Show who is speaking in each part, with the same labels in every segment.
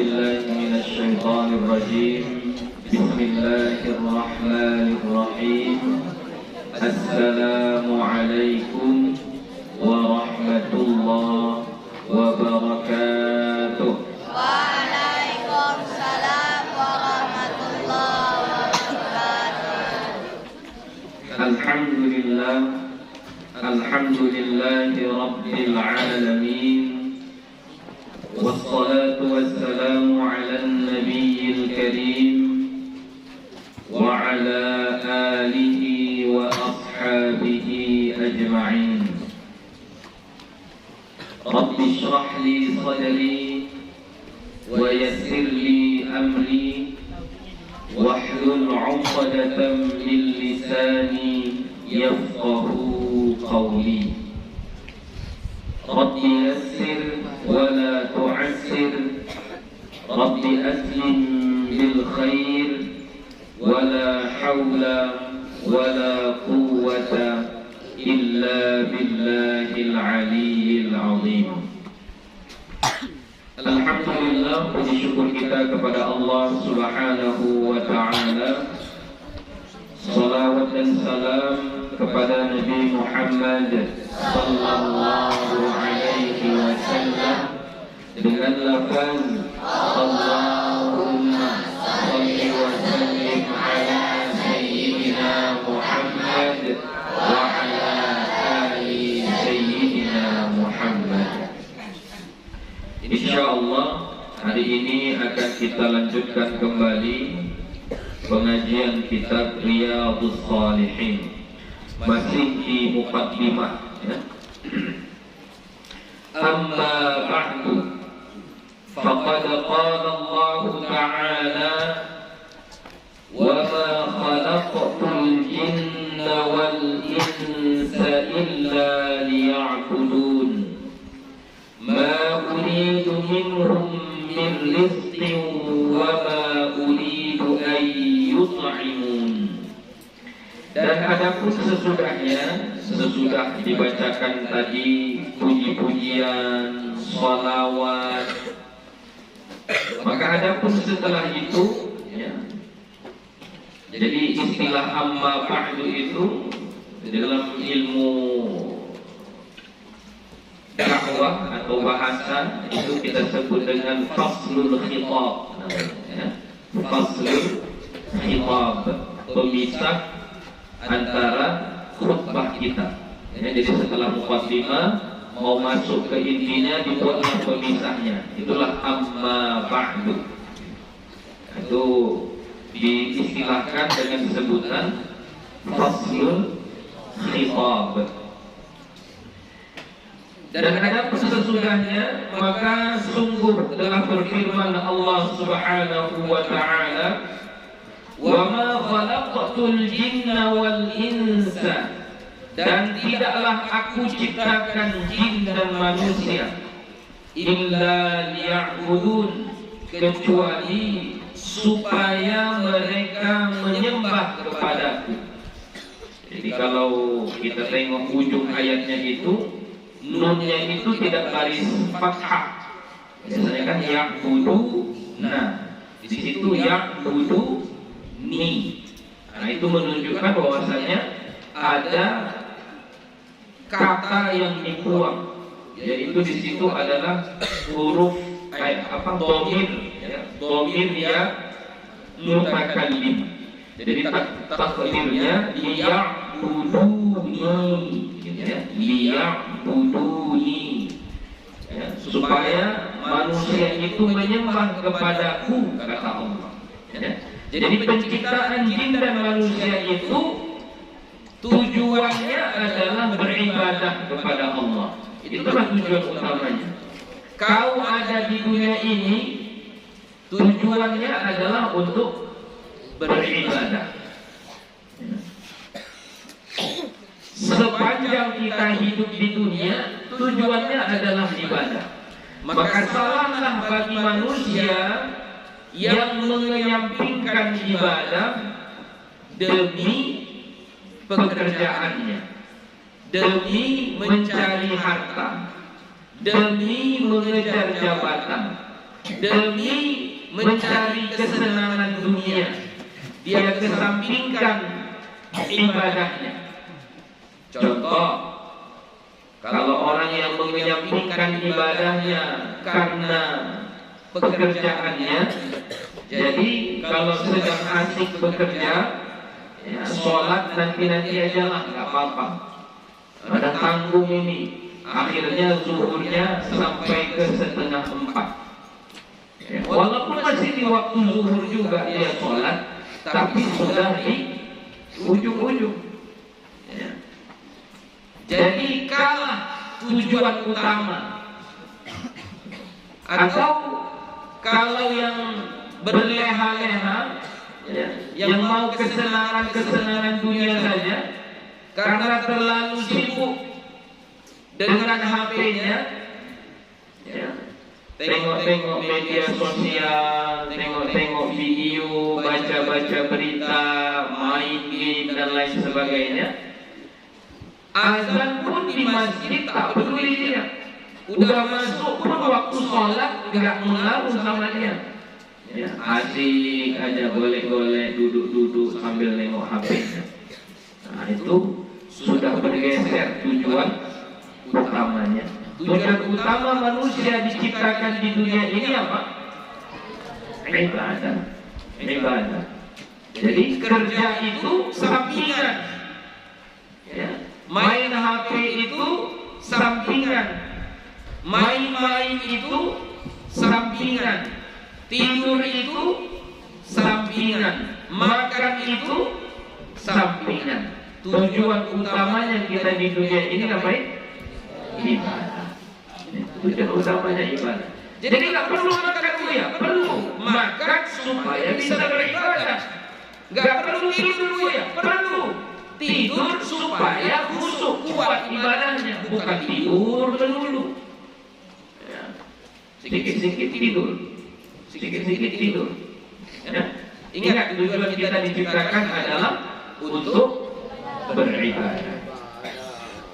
Speaker 1: بالله من الشيطان الرجيم. بسم الله الرحمن الرحيم. السلام عليكم ورحمة الله وبركاته.
Speaker 2: Waalaikumsalam warahmatullahi wabarakatuh.
Speaker 1: Alhamdulillah, alhamdulillahi rabbil alamin. Wassalatu wassalamu ala nabiyil karim wa ala alihi wa ashabihi ajma'in. Rabbi shrah li sadri wa yassir li amri wahlul 'uqdatam min lisani yafqahu qawli. Rabbi yassir wa la tu'assir, Rabbi aslim bil khair, wa la hawla wa la quwwata illa billahil aliyyil azim. Alhamdulillah, puji syukur kita kepada Allah Subhanahu wa ta'ala. Salawat dan salam kepada Nabi Muhammad sallallahu alaihi wasallam dengan lafaz Allahumma shalli wa sallim ala sayyidina Muhammad wa ala ali sayyidina Muhammad. Insyaallah hari ini akan kita lanjutkan kembali pengajian kitab Riyadhus Shalihin, masih di muqaddimah ya. Amma ba'du, faqad qala Allah ta'ala wa ma khalaqtul jinna wal insa illa liya'budun ma uridu minhum min rizqin wa ma uridu an yut'imun. Dan adapun sesudahnya, sesudah dibacakan tadi puji-pujian, sholawat, maka adapun setelah itu ya, jadi istilah amma ba'du itu dalam ilmu dakwah atau bahasa itu kita sebut dengan faslul khitab ya. Faslul khitab, pemisah antara khutbah kita ya. Jadi setelah muqaddimah mau masuk ke intinya dibuatlah pemisahnya, itulah amma ba'du. Itu diistilahkan dengan sebutan faslul khitab. Dan adapun sesudahnya, maka sungguh telah berfirman Allah Subhanahu wa ta'ala, wa ma khalaqtul jinna wal insa, dan tidaklah aku ciptakan jin dan manusia illa liya'budun, kecuali supaya mereka menyembah kepadaku. Jadi kalau kita tengok ujung ayatnya itu, nunnya itu tidak baris fathah. Biasanya kan ya'budu, nah di situ ya'budu ni. Nah itu menunjukkan bahwasanya ada kata yang dibuang, yaitu di situ adalah huruf dhamir ya, dhamir ya mutakallim. Jadi takdirnya liya'buduni ya, liya'buduni ya, supaya manusia itu menyembah kepadaku, kata Allah ya. Jadi penciptaan jin dan manusia itu tujuannya adalah beribadah kepada Allah. Itulah tujuan utamanya. Kau ada di dunia ini tujuannya adalah untuk beribadah. Sepanjang kita hidup di dunia, tujuannya adalah ibadah. Maka salahlah bagi manusia yang menyampingkan ibadah demi pekerjaannya, demi mencari harta, demi mengejar jabatan, demi mencari kesenangan dunia, dia kesampingkan ibadahnya. Contoh, kalau orang yang menyampingkan ibadahnya karena pekerjaannya, jadi kalau sedang asik bekerja, ya, sholat nanti aja lah, nggak apa-apa. Ada tanggung ini, akhirnya zuhurnya sampai ke 3:30. Ya, walaupun masih di waktu zuhur juga dia sholat, tapi sudah di ujung-ujung. Ya. Jadi kalah tujuan utama. Atau kalau yang berleha-leha, ya, yang mau kesenangan dunia saja, karena terlalu sibuk dengan HP-nya, ya, tengok-tengok media sosial, tengok-tengok video, baca-baca berita, main game dan lain sebagainya. Azan pun di masjid tak peduli dia. Udah masuk pun waktu sholat nggak mengaruh sama dia. Ya, asik aja, golek-golek, duduk-duduk sambil nengok HP-nya. Nah, itu sudah bergeser tujuan utamanya. Tujuan utama manusia diciptakan di dunia ini apa? Ibadah. Ibadah. Jadi kerja itu sampingan. Ya. Main HP itu sampingan. Main-main itu sampingan. Tidur itu sampingan. Makan itu sampingan. Tujuan utamanya kita di dunia ini apa? Ibadah. Tujuan utamanya ibadah. Jadi nggak perlu makan dulu ya, perlu makan supaya bisa beribadah. Nggak perlu tidur dulu ya, perlu tidur supaya khusyuk kuat ibadahnya, bukan tidur melulu. Ya. Sedikit-sedikit tidur, sedikit-sedikit tidur. Ya. Ingat, tujuan kita diciptakan adalah untuk beribadah.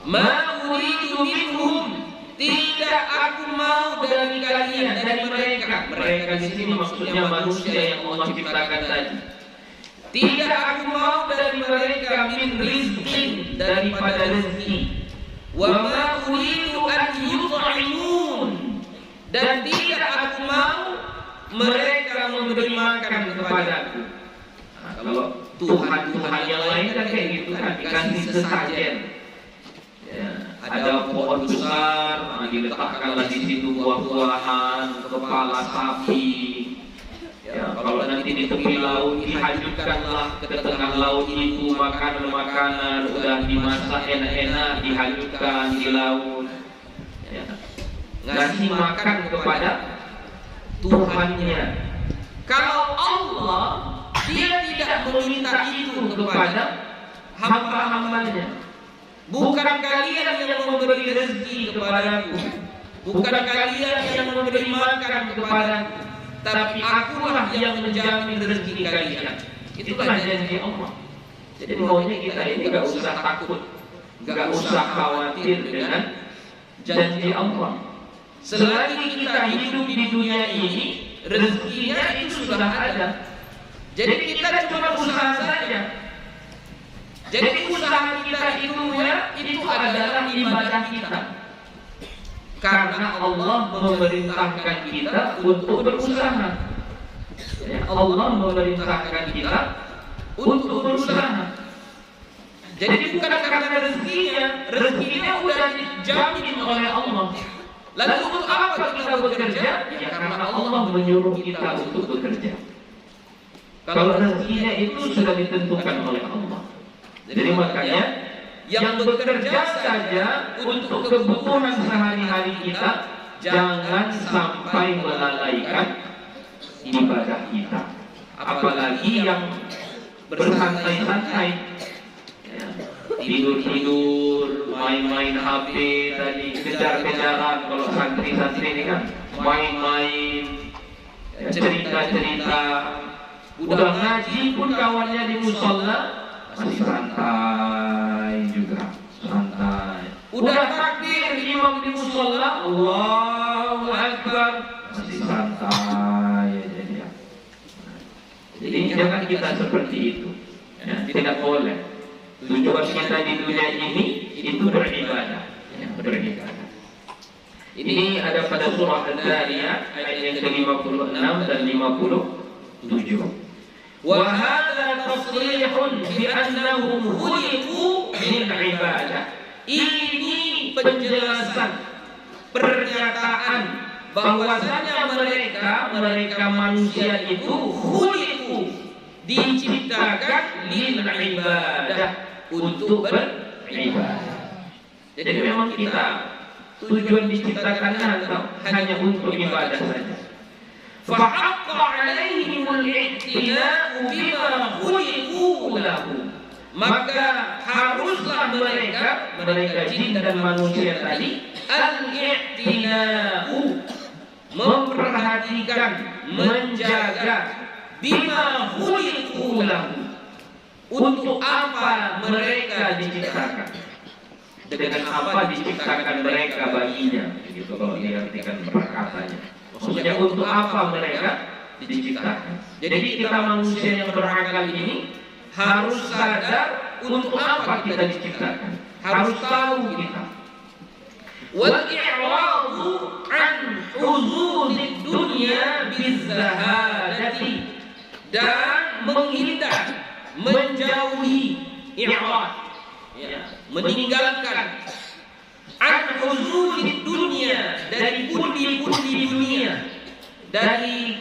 Speaker 1: Ma uridu minhum, tidak aku mau dari kalian, dari mereka. Mereka di sini maksudnya manusia yang Allah ciptakan tadi. Tidak aku mau dari mereka min rizqin, daripada rezeki. Wa ma uridu an yut'imun, dan tidak aku mau mereka memberi makan kepadaku. Nah, kalau Tuhan yang lain kan kayak gitu kan, dikasih sesajen. Ya, ada pohon besar, diletakkanlah di situ buah-buahan, kepala sapi. Ya, kalau nanti di tepi laut dihanyutkanlah ke tengah laut itu makanan-makanan udah dimasak enak-enak, dihanyutkan di laut. Ya. Ngasih makan kepada Tuhannya. Kalau Allah, dia tidak meminta itu kepada hamba-hambanya. Bukan kalian yang memberi rezeki kepadaku, bukan kalian yang memberi makan kepadaku, tapi akulah yang menjamin rezeki kalian. Itulah janji Allah. Jadi maunya kita ini gak usah takut, gak usah khawatir dengan janji Allah. Selagi kita hidup di dunia ini, rezekinya itu sudah ada. Jadi kita cuma usaha saja. Jadi usaha kita itu adalah ibadah kita. Karena Allah memerintahkan kita untuk berusaha. Ya, Allah memerintahkan kita untuk berusaha. Jadi bukan karena rezekinya udah dijamin oleh Allah. Lalu untuk apa kita bekerja? Ya karena Allah menyuruh kita untuk bekerja. Kalau rezekinya itu sudah ditentukan oleh Allah. Jadi makanya yang bekerja saja untuk kebutuhan sehari-hari kita, jangan sampai melalaikan ibadah kita. Apalagi yang bersantai-santai, ya, tidur-tidur, main-main HP tadi, kejar-kejaran. Kalau santri-santri ini kan main-main, ya, cerita-cerita. Udah ngaji pun kawannya di musola masih santai juga, santai. Udah takbir imam di musola, Allahu Akbar, masih santai aja dia. Jadi jangan kita seperti itu. Ya, tidak boleh. Tujuan kita di dunia ini itu beribadah. Ya, beribadah. Ini ada pada surah Al-Zariyat ayat yang ke-56 dan 57. Wa hadza tasrihun bi annahum khuliqu min ibadah. Ini penjelasan, pernyataan bahwasanya mereka manusia itu khuliqu, diciptakan lil ibadah, untuk beribadah. Jadi memang kita tujuan diciptakan hanya untuk ibadah saja. Fahaqqa 'alaihimul i'tina'u bima khuliqu lahu. Maka haruslah mereka jin dan manusia tadi al-i'tina'u, memperhatikan, menjaga bima khuliqu lahu, untuk apa mereka diciptakan. Dengan apa diciptakan mereka baginya, begitu kalau diartikan perkataannya. Maksudnya untuk apa mereka diciptakan. Jadi kita manusia yang berakal ini harus sadar untuk apa kita diciptakan. Harus tahu kita. Wal i'radu an huzuzid dunya bizahadati, dan menghindar, menjauhi i'rad, ya, meninggalkan an huzuzid dunya, dari pundi-pundi dunia, dari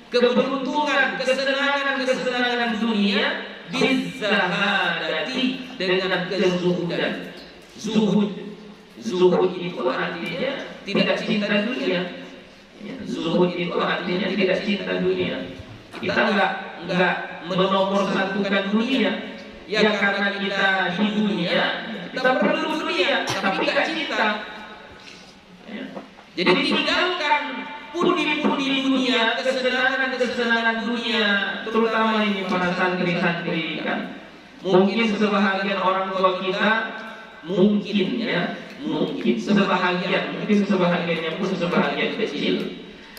Speaker 1: keberuntungan, kesenangan dunia, bizahadati, dengan kezuhudan. Zuhud itu artinya tidak cinta dunia. Zuhud itu artinya tidak cinta dunia. Kita enggak menomorsatukan dunia. Ya karena kita di dunia, kita perlu dunia, tapi enggak cinta. Jadi tinggalkan pundi-pundi dunia, kesenangan dunia, terutama ini para santri-santri kan. Mungkin sebahagian orang tua kita, mungkin sebahagiannya pun sebahagian kecil,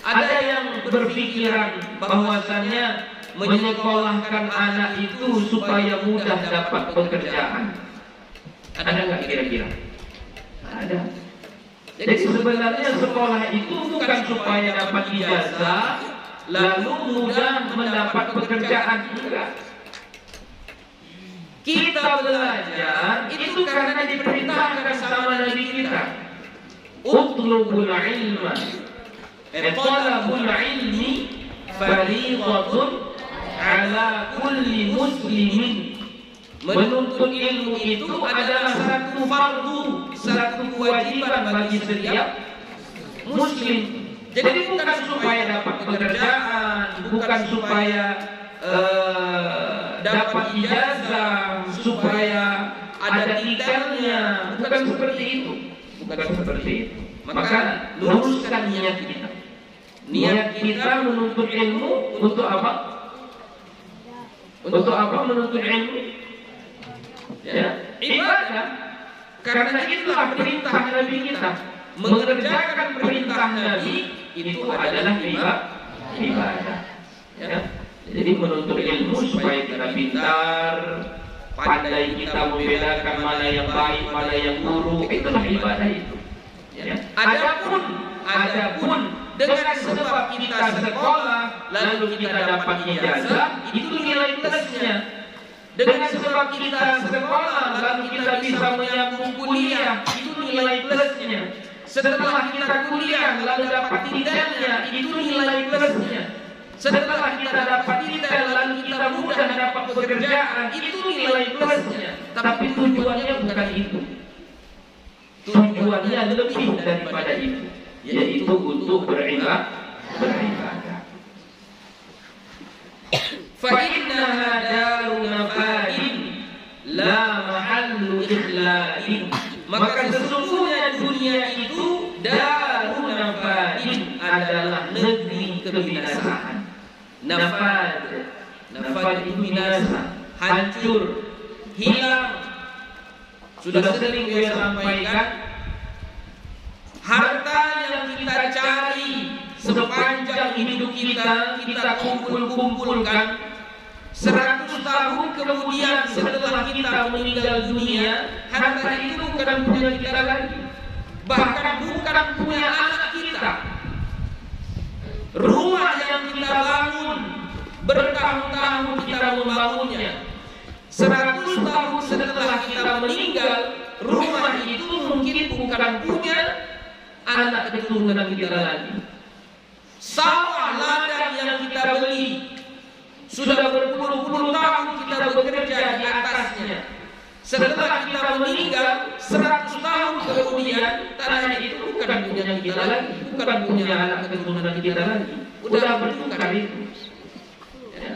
Speaker 1: ada yang berpikiran bahwasannya menyekolahkan anak itu supaya mudah dapat pekerjaan. Ada nggak kira-kira? Ada. Jadi sebenarnya sekolah itu bukan supaya dapat ijazah lalu mudah mendapat pekerjaan. Enggak. Kita belajar itu karena diperintahkan sama Nabi kita. Utlubul ilma. Talabul ilmi fariidatun ala kulli muslimin. Menuntut ilmu itu adalah satu fardu, satu kewajiban bagi setiap muslim. Jadi bukan supaya dapat pekerjaan, bukan supaya dapat ijazah, supaya ada titelnya, bukan seperti itu. Maka luruskan niat kita. Niat kita menuntut ilmu untuk apa? Untuk apa menuntut ilmu? Ya, ibadah. Karena itulah perintah Nabi kita. Mengerjakan perintah Nabi itu adalah ibadah. Ya. Jadi menuntut ilmu supaya kita pintar, pandai kita membedakan mana yang baik, mana yang buruk, itulah ibadah itu. Ya. Adapun dengan sebab kita sekolah lalu kita dapat ijazah, itu nilai plusnya. Dengan sebab kita sekolah lalu kita bisa menyambung kuliah, itu nilai plusnya. Setelah kita kuliah lalu dapat titelnya, itu nilai plusnya. Setelah kita dapat titel lalu kita mudah dapat pekerjaan, itu nilai plusnya. Tapi tujuannya bukan itu. Tujuannya lebih daripada itu, yaitu untuk beribadah. Fa innaha daru nafadin la mahallu ikhladin. Maka sesungguhnya dunia itu daru nafadin, adalah negeri kebinasaan. Nafad itu binasa, hancur, hilang, Sudah sering saya sampaikan, harta yang kita cari sepanjang hidup kita, kita kumpulkan 100 tahun kemudian setelah kita meninggal dunia, harta itu bukan punya kita lagi, bahkan bukan punya anak kita. Rumah yang kita bangun bertahun-tahun kita membangunnya, 100 tahun setelah kita meninggal, rumah itu mungkin bukan punya anak keturunan kita lagi. Sawah ladang yang kita beli sudah berpuluh-puluh tahun kita bekerja di atasnya. Setelah kita meninggal, 100 tahun kemudian tanah itu bukan punya kita lagi, bukan punya anak keturunan kita lagi. Udah bertukar itu. Ya.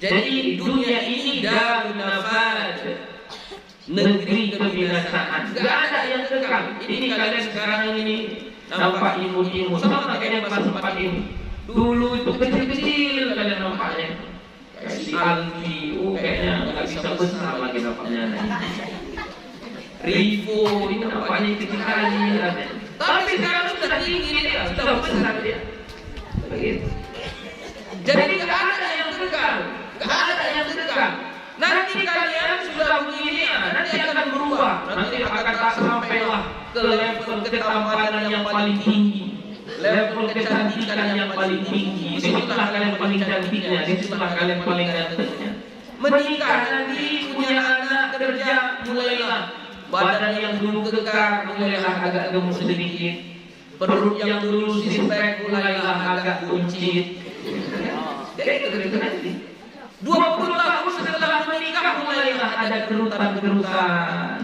Speaker 1: Jadi dunia ini darun nafad, negeri kebinasaan. Gak ada yang kekal. Ini kalian sekarang ini nampak imut-imut, sama kayak pas sempat ini. Dulu itu kecil-kecil kalian nampaknya. Kayak si Alfi, kayaknya nggak bisa besar lagi nampaknya. Rivo, ini nampaknya kecil kali. Tapi sekarang sudah tinggi dia, sudah besar dia. Begitu. Jadi nggak ada yang kekal, nggak ada yang kekal. Nanti kalian sudah begini, nanti akan berubah. Nanti akan tak sampailah ke level ketampanan yang paling tinggi, level kecantikan yang paling tinggi. Disitulah kalian paling cantiknya, disitulah kalian paling gantengnya. Menikah nanti, punya anak, kerja, mulailah badan yang dulu kekar mulailah agak gemuk sedikit, perut yang dulu sispek mulailah agak buncit. Jadi itu nanti 20 tahun setelah menikah mulailah ada kerutan-kerutan,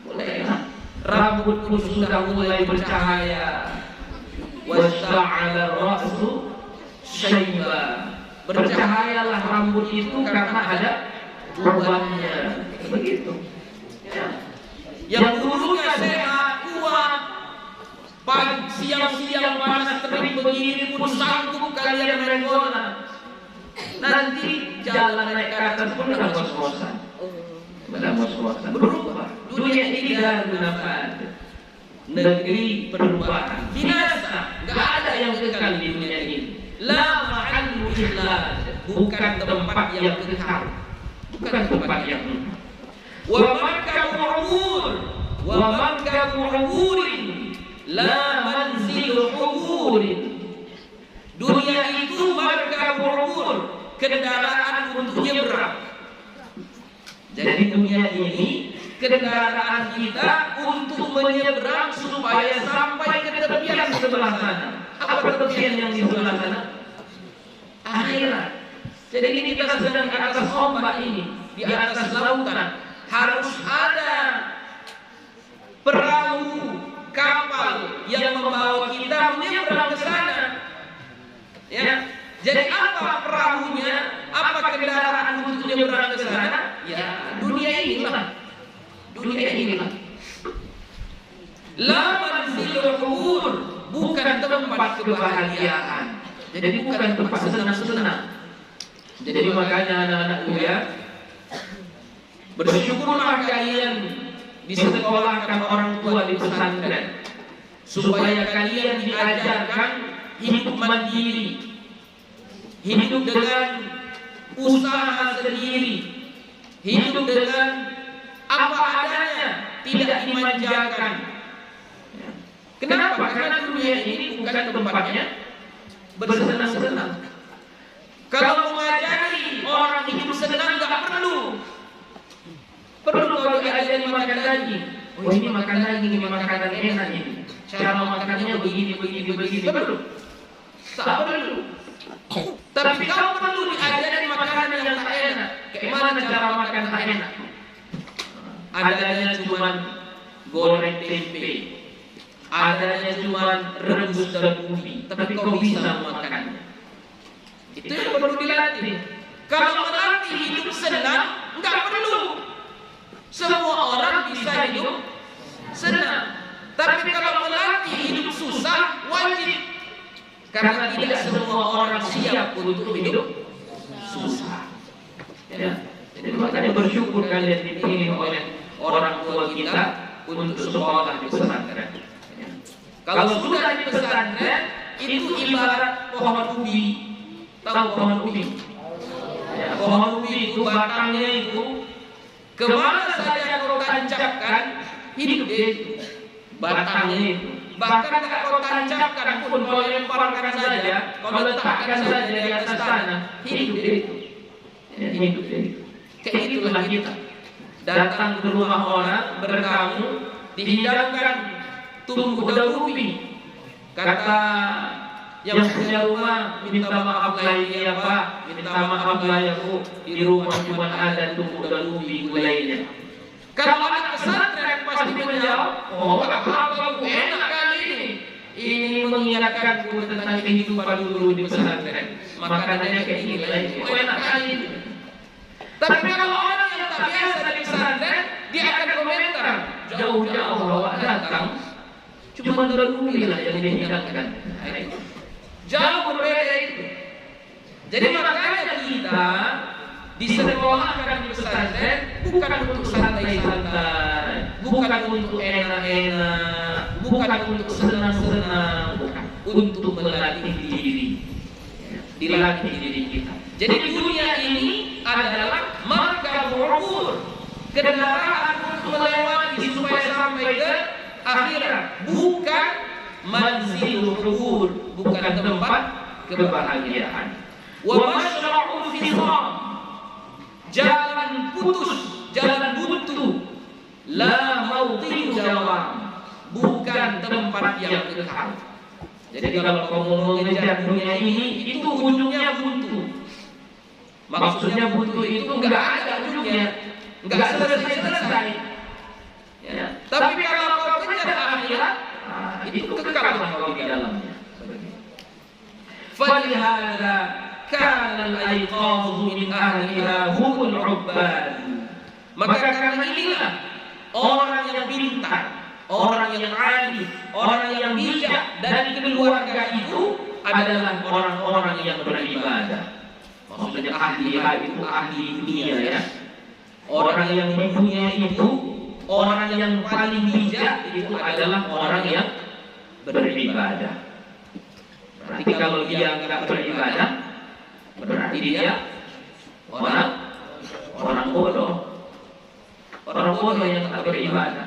Speaker 1: mulailah rambut pun sudah mulai bercahaya. Wasta'ala ra'su syaiba, bercahayalah rambut itu karena ada ubannya. Begitu. Ya. Yang dulunya sehat, kuat, pagi siang-siang panas terik begini pun sanggup kalian merenggolan. Nanti jalan naik ke atas pun udah ngos-ngosan. Udah ngos-ngosan. Berubah. Dunia ini darun nafad, negeri perubahan. Binasa. Gak ada yang kekal di dunia ini. La mahallu illa, bukan tempat yang kekal, bukan tempat yang wa markabu umur, wa markabu umurin, la manzilu umurin. Dunia itu markabu umur, kendaraan untuk nyebrang. Jadi dunia ini kendaraan kita untuk menyeberang supaya sampai ke tepian sebelah sana. Apa tepian yang di sebelah sana? Akhirat. Jadi ini kita sedang di atas ombak ini, di atas lautan. Harus ada perahu, kapal yang membawa kita menyeberang ke sana. Ya. Jadi apa perahunya? Apa kendaraan untuk menyeberang ke sana? Ya, dunia inilah. Dunia inilah. La manzilul umur, bukan tempat kebahagiaan. Jadi bukan tempat senang-senang. Jadi makanya anak-anakku ya, bersyukurlah kalian disekolahkan orang tua di pesantren, supaya kalian diajarkan hidup mandiri, hidup dengan usaha sendiri, hidup dengan apa adanya, tidak dimanjakan. Kenapa? Karena dunia ini bukan tempatnya bersenang-senang. Kalau mengajari orang hidup senang nggak perlu. Perlu kalau diajari makan daging. Oh ini makan daging, ini makanan enak ini. Cara makannya begini. Perlu. Tak perlu. Tapi kalau perlu diajari makanan yang tak enak. Kayak mana cara makan tak enak? Adanya cuma goreng tempe, adanya cuma rebus dan ubi, tapi kau bisa makannya. Itu yang perlu dilatih. Kalau melatih hidup senang, nggak perlu. Semua orang bisa hidup senang. Tapi kalau melatih hidup susah, wajib. Karena tidak semua orang siap untuk hidup susah. Ya. Jadi makanya bersyukur kalian dipilih oleh orang tua kita untuk sekolah di pesantren. Ya. Kalau sudah di pesantren, itu ibarat pohon ubi. Tahu pohon ubi? Ya, pohon ubi itu batangnya itu kemana saja kau tancapkan, hidup dia itu. Batangnya itu. Bahkan kalau tancapkan pun, kalau lemparkan saja, kalau letakkan saja di atas tanah, hidup dia itu. Ya, hidup dia itu. Kayak itulah kita. Datang ke rumah orang, bertamu, dihidangkan tumbuh daun ubi. Kata yang punya rumah, minta maaf lah ya Pak, minta maaf lah ya Bu, di rumah cuma ada tumbuh daun ubi gulainya. Kalau anak pesantren pasti menjawab, oh apa Bu, enak kali ini. Ini mengingatkanku tentang kehidupan dulu di pesantren. Makanannya kayak gini lah, oh enak kali ini. Tapi kalau orang yang tak biasa di pesantren, dia akan komentar, jauh-jauh bawa datang, cuma daun ubi lah yang dihidangkan. Jauh berbeda itu. Jadi makanya kita disekolahkan di pesantren bukan untuk santai-santai, bukan untuk enak-enak, bukan untuk senang-senang, bukan untuk melatih diri, dilatih diri kita. Jadi dunia ini adalah markabul umur, kendaraan untuk melewati supaya sampai ke akhirat, bukan manzilul umur, bukan tempat kebahagiaan. Wa masyra'ul fidam, jalan putus, jalan buntu, la mautiu dawam, bukan tempat yang kekal. Jadi kalau kamu mengejar dunia ini, itu ujungnya buntu. Maksudnya buntu itu enggak ada ujungnya, enggak selesai-selesai. Ya. Tapi kalau kau kejar akhirat, itu kekal kau di dalamnya. Falihada kana al-aiqadhu min ahliha humul ubbad. Maka karena inilah orang yang pintar, orang yang alim, orang yang bijak dari keluarga itu adalah orang-orang yang beribadah. Maksudnya ahliha itu ahli dunia ya. Orang yang mempunyai itu, orang yang paling bijak itu adalah orang yang beribadah. Berarti kalau dia enggak beribadah, berarti dia orang bodoh. Orang bodoh yang tak beribadah.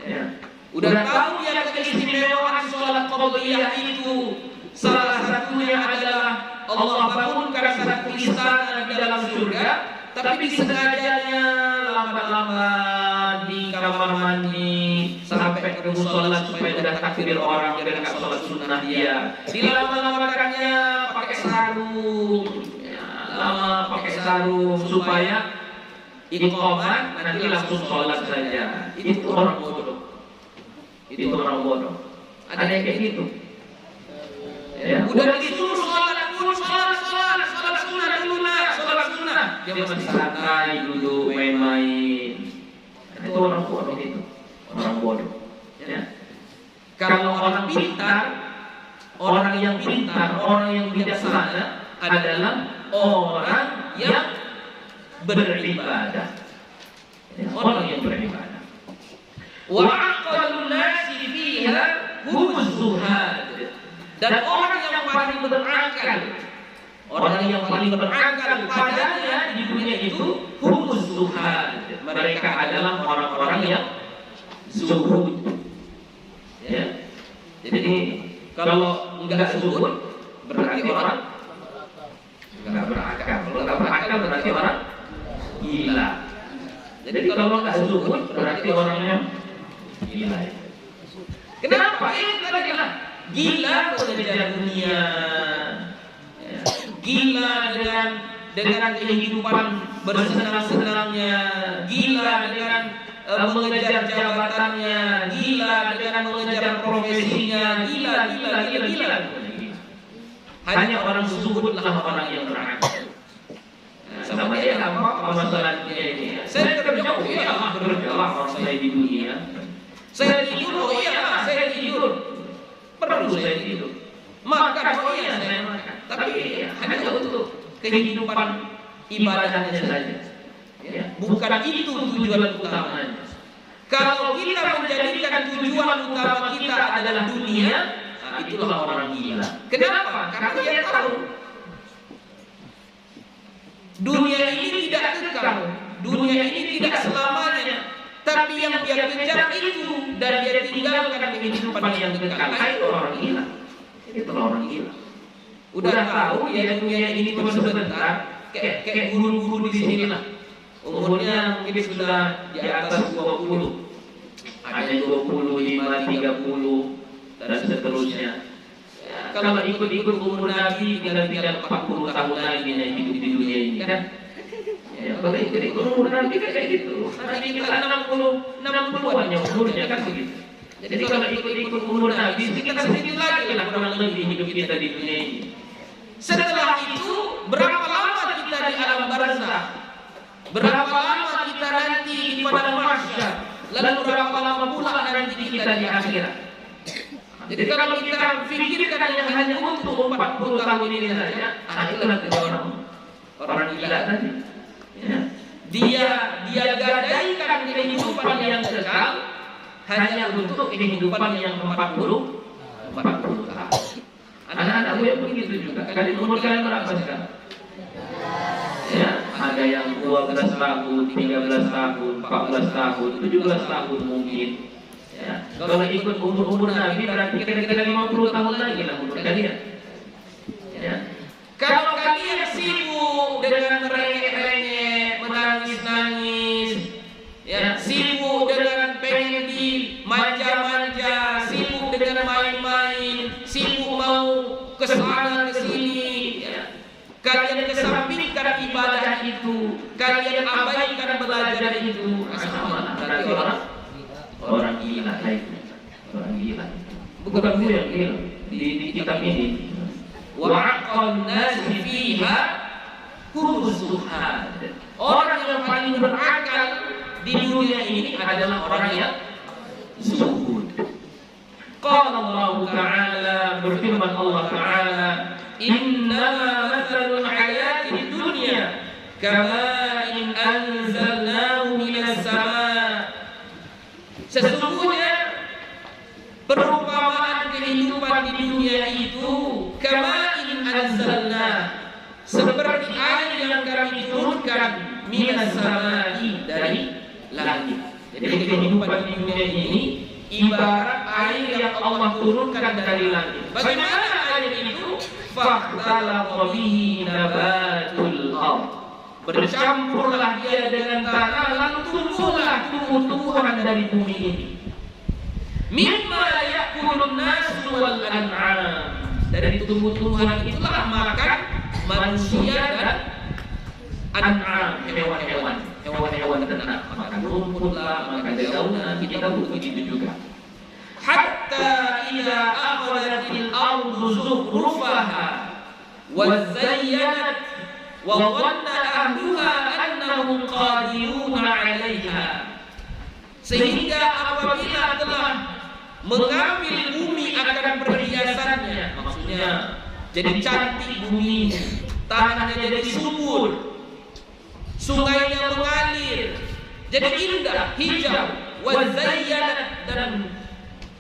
Speaker 1: Ya. Udah tahu yang keistimewaan sholat qabliyah itu, salah satunya adalah Allah bangunkan satu istana di dalam surga, tapi disengajanya lambat-lambat di kamar mandi sampai ke musola supaya udah takbir orang dia nggak sholat sunnah dia. Dilama-lamakannya pakai sarung, ya, lama pakai sarung supaya iqamat nanti langsung sholat saja. Itu orang bodoh. Itu orang bodoh. Ada yang kayak gitu. Ya, udah disuruh sholat sunnah dulu lah, sholat sunnah. Dia masih santai duduk main-main. Itu orang bodoh itu, orang bodoh. Ya. Kalau orang pintar, orang yang pintar, orang yang bijaksana adalah orang yang beribadah. Ya, orang yang beribadah. Wa aqallun nasi fiha humuz zuhad. Dan orang yang paling berakal, orang yang paling berakal padanya di dunia itu humuz zuhad. Mereka adalah orang-orang yang zuhud. Ya. Jadi kalau enggak zuhud berarti orang enggak berakal. Kalau enggak berakal berarti orang gila. Jadi kalau enggak zuhud berarti orangnya gila. Kenapa? Itu adalah gila mengejar dunia, ya. Gila dengan kehidupan bersenang-senangnya, gila dengan mengejar jabatannya, gila dengan mengejar profesinya, gila. Hanya orang zuhudlah orang yang berakal. Sama dia apa masalahnya ini? Saya kerja, oh iya bekerja lah saya di dunia. Saya tidur, oh iya saya tidur. Perlu saya tidur. Makan, oh iya saya makan. Tapi hanya untuk kehidupan ibadahnya saja. Ya. bukan itu tujuan utamanya. Kalau kita menjadikan tujuan utama kita adalah dunia, nah itulah orang gila. Kenapa? Karena dia tahu dunia ini tidak kekal, dunia ini tidak selamanya. Tapi yang dia kejar itu dan dia tinggalkan kehidupan yang kekal. Nah, itu orang gila. Itu orang gila. Udah tahu ya dunia ini cuma sebentar, kayak guru-guru di sini lah. Umurnya mungkin sudah di atas 20. Ada 25, 30 dan seterusnya. Ya, kalau ikut-ikut umur Nabi tinggal 40 tahun lagi yang hidup di dunia ini kan. Ya, kalau ikut-ikut umur Nabi kan kayak gitu. Nabi kita 60-an yang umurnya kan begitu. Jadi kalau ikut-ikut umur Nabi kita sedikit lagi lah kurang lebih hidup kita di dunia ini. Setelah itu berapa lama kita di alam barzakh? Berapa lama kita nanti di padang mahsyar? Lalu berapa lama pula nanti kita di akhirat? Jadi kalau kita pikirkan yang hanya untuk 40 tahun ini saja, itulah orang gila tadi. Ya. Dia gadaikan kehidupan yang kekal hanya untuk kehidupan yang 40 tahun. Anak-anak gue begitu juga. Kali umur kalian berapa sekarang? Ya, ada yang 12 tahun, 13 tahun, 14 tahun, 17 tahun mungkin. Ya, kalau ikut umur Nabi berarti kira-kira 50 tahun lagi lah umur kalian. Ya. Kalau kalian sibuk dengan merengek-rengek, menangis-nangis, ya, sibuk dengan pengen dimanja-manja, sibuk dengan main-main, sibuk mau ke sana ke sini, ya. Kalian kesampingkan ibadah itu, kalian abaikan belajar itu, sama berarti orang gila itu, orang gila. Bukan gue yang gila di kitab ini. Wa'aqan nasi fiha humus zuhad. Orang yang paling berakal di dunia ini adalah orang yang zuhud. Qala Allah Ta'ala, berfirman Allah Ta'ala, innama mathalul hayatid dunya kama'in anzalnahu minas sama'. Sesungguhnya perumpamaan kehidupan di dunia itu kama'in anzalna, seperti air yang kami turunkan minas sama'i, dari langit. Jadi kehidupan di dunia ini ibarat air yang Allah turunkan dari langit. Bagaimana air itu? Fahtalaqa bihi nabatul ardh, bercampurlah dia dengan tanah, lalu tumbuhlah tumbuh-tumbuhan dari bumi ini. Mimma ya'kulun nasu wal an'am, dari tumbuh-tumbuhan itulah makan manusia dan an'am, hewan-hewan ternak, makan rumput lah, makan dedaunan, kita begitu juga. Hatta idza akhadhatil ardu zukhrufaha wa zayyanat wa dhanna ahluha annahum qadiruna 'alayha, sehingga apabila telah mengambil bumi akan perhiasannya, maksudnya jadi cantik bumi, tanahnya jadi subur, sungainya mengalir, jadi indah, hijau, wa zayyanat, dan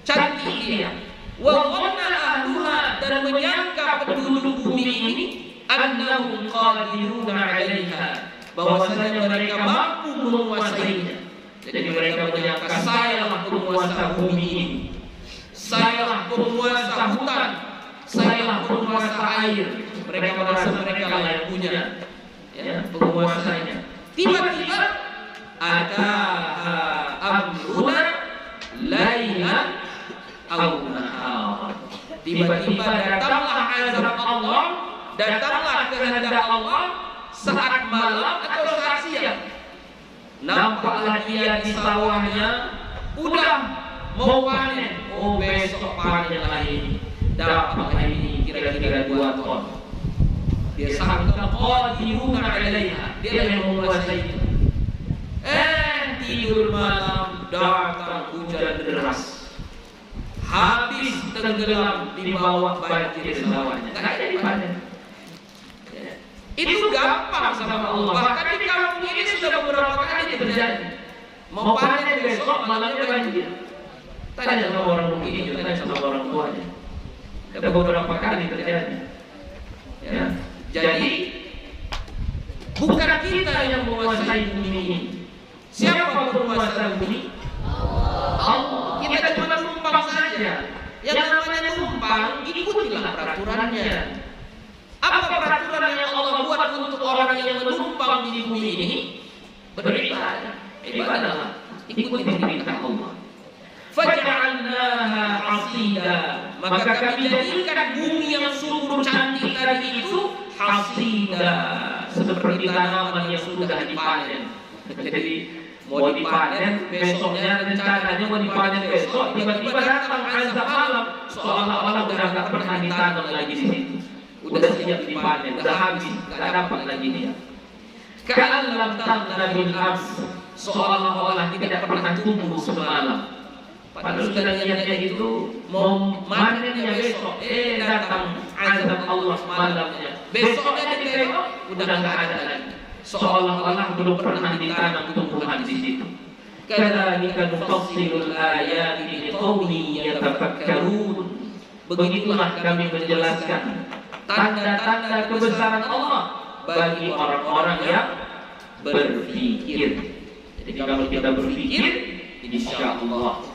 Speaker 1: cantik dia, wa dhanna ahluha, dan menyangka penduduk bumi ini annahum qadiruna 'alaiha, bahwasanya mereka mampu menguasainya. Jadi mereka menyangka sayalah penguasa bumi ini, sayalah penguasa hutan, sayalah penguasa air. Mereka merasa mereka lah yang punya, ya, penguasanya. Tiba-tiba ada amruna lailan aw nahar, tiba-tiba datanglah azab Allah, datanglah kehendak Allah saat malam atau saat siang. Nampaklah dia di sawahnya udah mau panen, oh besok panen lagi, dapatlah ini kira-kira 2 ton. Dia sangka qadiruna 'alaiha, dia yang menguasai itu. Tidur malam datang hujan deras, habis tenggelam di bawah banjir sawahnya, nggak jadi panen. Itu gampang sama Allah. Bahkan di kampung ini sudah beberapa kali terjadi. Mau panen besok malamnya banjir. Tanya sama orang bukit ini, tanya sama orang tuanya. Ada beberapa kali terjadi. Ya. Jadi bukan kita yang menguasai bumi ini. Siapa penguasa bumi? Allah. Kita cuma numpang saja. Yang namanya numpang, ikutilah peraturannya. Apa peraturan yang Allah buat untuk orang yang menumpang di bumi ini? Beribadah. Ibadahlah. Ikuti perintah Allah. Faj'alnaha 'asida. Maka kami jadikan bumi yang subur cantik tadi itu hasida, seperti tanaman yang sudah dipanen. Jadi mau dipanen besoknya, rencananya mau dipanen besok, tiba-tiba datang azab malam, seolah-olah udah nggak pernah ditanam lagi di situ, udah siap dipanen, udah habis, nggak dapat lagi dia. Ka'allam tagna bil ams, seolah-olah tidak pernah tumbuh semalam. Padahal sudah niatnya itu mau manennya besok, datang azab Allah malamnya. Besoknya ditengok udah nggak ada lagi. Seolah-olah belum pernah ditanam tumbuhan di situ. Kadzalika nufassilul ayati liqaumin yatafakkarun. Begitulah kami menjelaskan tanda-tanda kebesaran Allah bagi orang-orang yang berpikir. Jadi kalau kita berpikir, insyaallah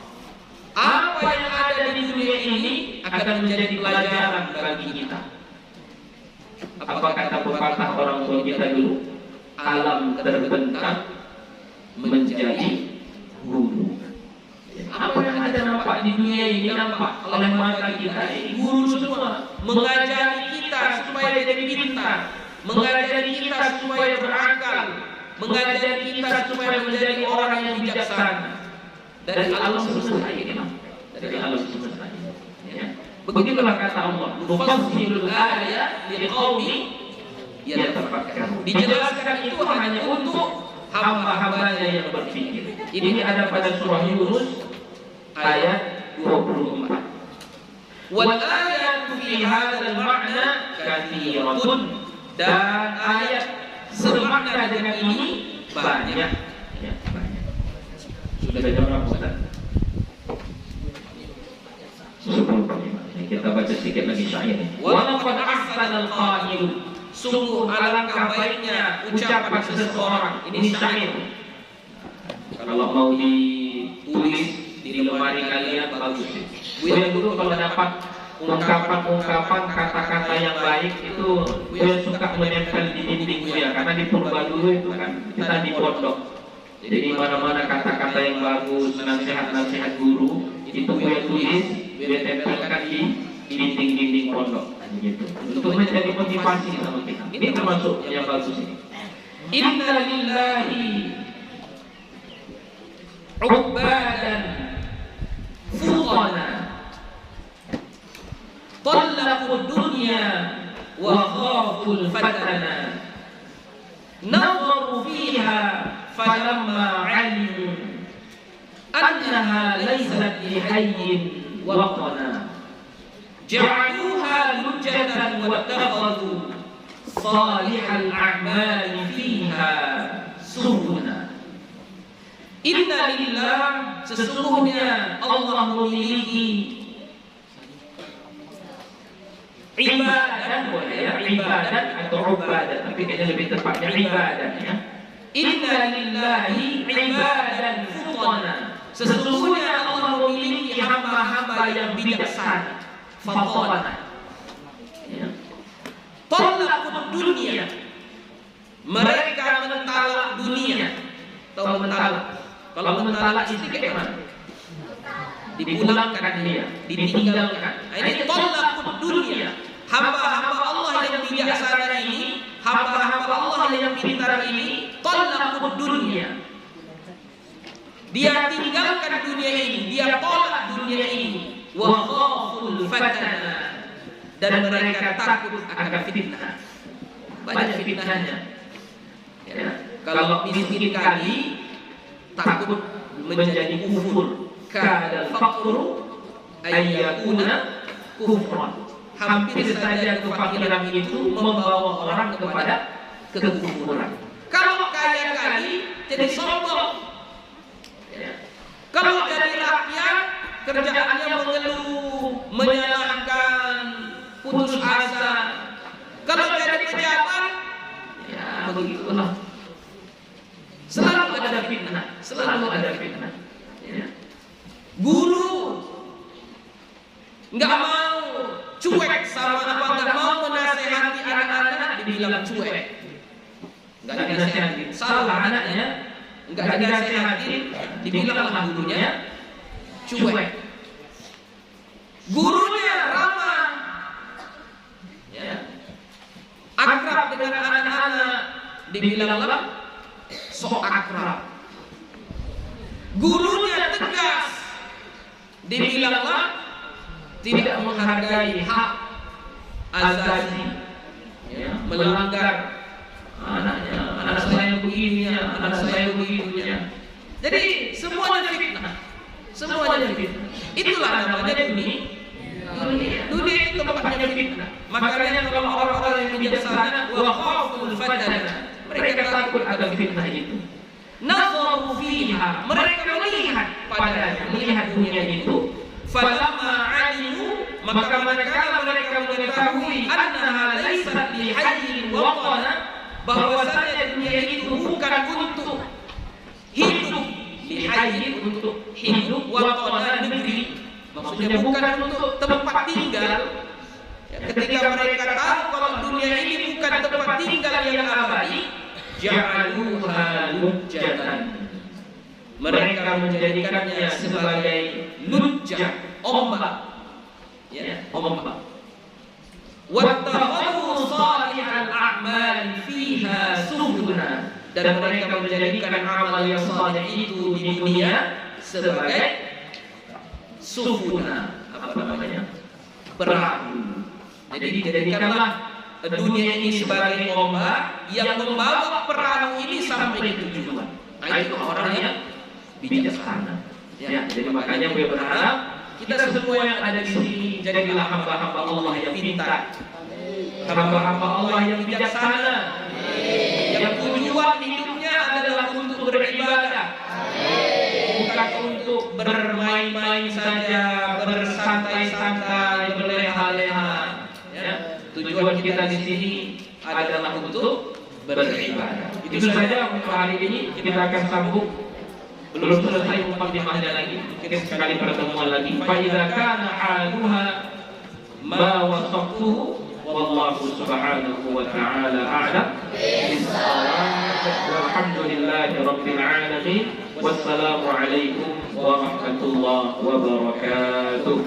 Speaker 1: apa yang ada di dunia ini akan menjadi pelajaran bagi kita. Apa kata pepatah orang tua kita dulu? Alam terbentang menjadi guru. Apa yang ada nampak di dunia ini nampak oleh mata kita ini guru semua, mengajari kita supaya jadi pintar, mengajari kita supaya berakal, mengajari kita supaya menjadi orang yang bijaksana. Dari alam semesta ini, dari alam semesta ini. Ya. Begitulah kata Allah, nufassilul ayat liqaumin yatafakkarun. Dijelaskan itu hanya untuk hamba-hambanya yang berpikir. Ini ada pada surah Yunus ayat 24. Wal ayatu fi hadzal ma'na katsiratun. Dan ayat semakna dengan ini banyak. Ya, banyak. Sudah jam berapa Ustaz? 10:45. Kita baca sedikit lagi syair. Walaqad ahsanal qail. Sungguh alangkah baiknya ucapan seseorang. Ini syair. Kalau mau ditulis di lemari kalian bagus. Buya dulu kalau dapat ungkapan-ungkapan kata-kata yang baik itu Buya suka menempel di dinding Buya, karena di purba dulu itu kan kita di pondok. Jadi mana-mana kata-kata yang bagus, nasihat-nasihat guru itu Buya tulis, Buya tempelkan di dinding-dinding pondok. Gitu. Untuk menjadi motivasi sama kita. Ini termasuk yang bagus ini. Inna lillahi ubbadan futana talaqud dunya wa khaful fatana nazaru fiha falamma alimu annaha laysat lihayyin waqana ja'aluha lujjatan wattakhadhu salihal a'mali fiha subuna. Inna lillah, sesungguhnya Allah memiliki ibadah, boleh ya, ibadah atau ibadah, tapi kayaknya lebih tepatnya ibadah ya. Inna lillahi ibadan futana. Sesungguhnya Allah memiliki hamba-hamba yang bijaksana. Fatana. Ya. Talaqud dunia. Mereka mentalak dunia. Tahu mentalak? Kalau mentalak istri kayak mana? Dipulangkan dia, ditinggalkan. Ini talaqud dunia. Hamba-hamba Allah yang bijaksana ini, hamba-hamba Allah yang pintar ini, talaqud dunia. Dia tinggalkan dunia ini, dia tolak dunia ini. Wa khaful fatana, dan mereka takut akan fitnah. Banyak fitnahnya. Ya. Kalau miskin kali takut menjadi kufur. Kadal faqru ayyakuna kufran. hampir saja kefakiran itu membawa orang kepada kekufuran. Kalau kaya kali jadi sombong. Ya. Kalau jadi rakyat kerjaannya mengeluh, menyalahkan, putus asa. Kalau jadi pejabat, ya begitulah. Selalu ada fitnah, selalu ada fitnah. Ya. Guru nggak mau cuek sama apa, nggak mau menasehati anak-anak, dibilang cuek. Nggak dinasehati, salah anaknya, nggak dinasehati, dibilang sama gurunya cuek. Gurunya ramah, ya, akrab dengan anak-anak, dibilang sok akrab. Gurunya tegas, dibilang tidak menghargai hak asasi, ya, melanggar anaknya, anak saya begininya, anak saya begitunya. Jadi semuanya fitnah, semuanya fitnah. Itulah namanya dunia. Dunia itu tempatnya fitnah. Makanya kalau orang-orang yang bijaksana, wa khaful fadana, mereka takut akan fitnah itu. Nazaru fiha, mereka melihat padanya, melihat dunia itu. Falamma alimu, maka mereka mengetahui annaha laysat li hayyin waqana, bahwasanya dunia itu bukan untuk hidup, li hayyin untuk hidup, waqana negeri, maksudnya bukan untuk tempat tinggal. Ya, ketika mereka tahu kalau dunia ini bukan tempat tinggal yang abadi, ja'aluha lujjatan, mereka menjadikannya sebagai lujjah, ombak, ya, ombak. Wattakhadhu salihal a'mal fiha sufuna, dan mereka menjadikan amal yang saleh itu di dunia sebagai sufuna, apa namanya, perahu. Jadi dijadikanlah dunia ini sebagai ombak yang membawa perahu ini sampai tujuan. Nah, itu orang yang bijaksana. Ya, jadi makanya gue berharap kita semua yang ada di sini jadilah hamba-hamba Allah yang pintar, hamba-hamba Allah yang bijaksana, yang tujuan hidupnya adalah untuk beribadah, bukan untuk bermain-main saja, bersantai-santai, berleha-leha. Ya, tujuan kita di sini adalah untuk beribadah. Itu saja untuk hari ini. Kita akan sambung. Belum selesai mukadimahnya lagi, kita sekali pertemuan lagi. Fa idza kana haluha ma wasaftuhu wallahu subhanahu wa ta'ala a'lam bis-shawab. Walhamdulillahi rabbil alamin. Wassalamu alaikum warahmatullahi wabarakatuh.